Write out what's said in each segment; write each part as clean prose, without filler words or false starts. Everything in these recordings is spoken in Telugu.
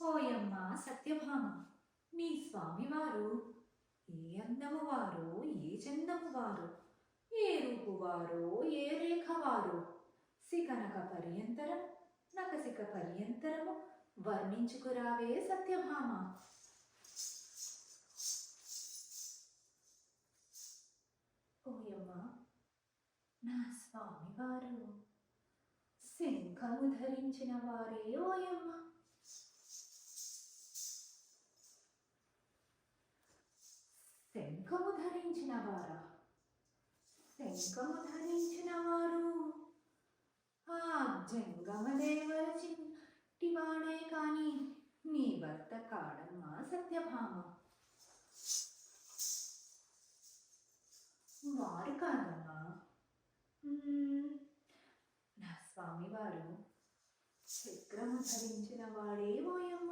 ఓయమ్మ సత్యభామ, మీ స్వామివారు ఏ అందము వారో, ఏ చందము వారో, ఏ రూపు వారో, ఏ రేఖ వారో, సికనక పర్యంతరం నకసిక పర్యంతరము వర్ణించుకురావే సత్యభామ. ఓయమ్మ, నా స్వామివారు శంఖము ధరించిన వారే ఓయమ్మ. శంఖము ధరించిన వారా? శంఖము ధరించిన వారు ఆ జంగమదేవర చింటివాడే కాని నీ భర్త కాడమ్మా సత్యభామ. వారు కాదమ్మా. నా స్వామివారు చక్రము ధరించిన వాడే ఓయమ్మ.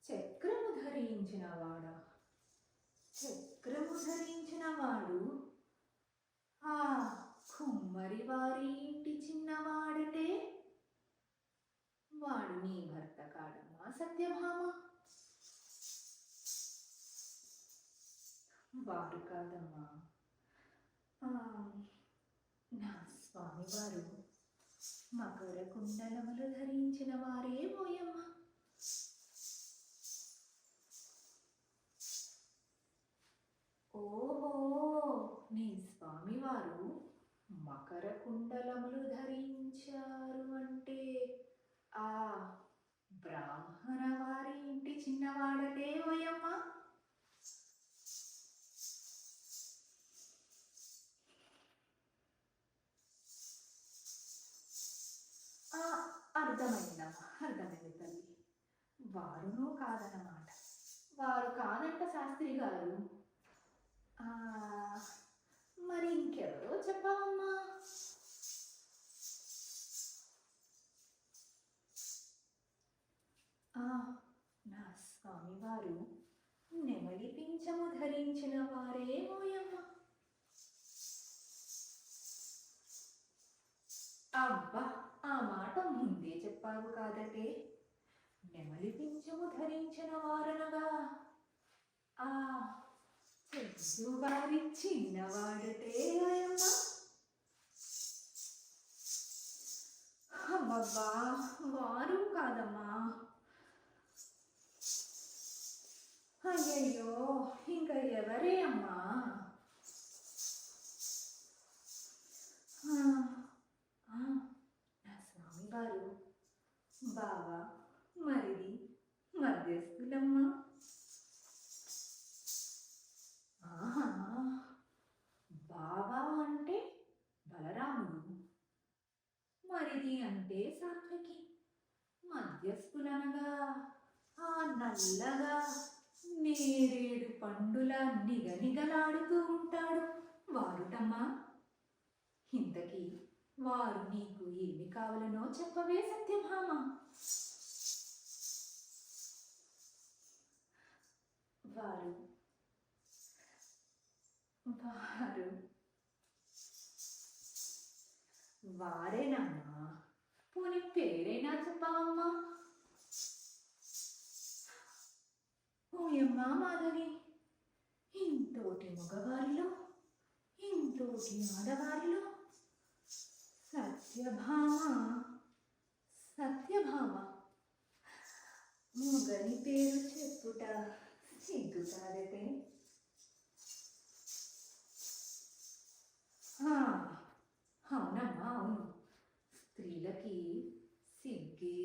చక్రము ధరించిన వాడా? చక్రము ధరించిన వాడు ఆ కుమ్మరి వారి ఇంటి చిన్నవాడటే. వాడు నీ భర్త కాడమ్మా సత్యభామ. వారు కాదమ్మా. నా స్వామివారు మకర కుండలములు ధరించిన వారే ఓయమ్మ. ఓహో, నీ స్వామివారు మకర కుండలములు ధరించారు అంటే ఆ బ్రాహ్మణ వారి ఇంటి చిన్నవాడటే ఓయమ్మ. అర్థమైందమ్మా, అర్థమైంది తల్లి. వారును కాదన్నమాట. వారు కాదంట శాస్త్రి గారు. మరి ఇంకెవరో చెప్పావమ్మా. నా స్వామివారు నెమలి పింఛము ధరించిన వారే ఓయమ్మ. అబ్బా, ఆ మాట ముందే చెప్పావు కాదటే. నెమలి పింఛము ధరించిన వారనగా ఆ చెద్దువారి చిన్నవాడటే ఓయమ్మ. అబ్బబ్బా, వారు కాదమ్మా. అయ్యయ్యో, ఇంకా ఎవరే అమ్మా? నా స్వామివారు బావ, మరిది, మధ్యస్థులమ్మా. బావ అంటే బలరాముడు, మరిది అంటే సాత్వికి, మధ్యస్థులనగా ఆ నల్లగా నేరేడు పండుల నిగనిగలాడుతూ ఉంటాడు వారుటమ్మా. ఇంతకీ వారు నీకు ఏమి కావాలనో చెప్పవే సత్యభామ. వారు వారు వారేనమ్మా. పోనీ పేరైనా చెప్పావమ్మా. ఓయమ్మా మాధవి, ఇంతోటి మగవారిలో ఇంతోటి ఆడవారిలో సత్యభామ సత్యభామ మొగని పేరు చెప్పుట సిగ్గు కాదటే. అవునమ్మా, అవును. స్త్రీలకి సిగ్గే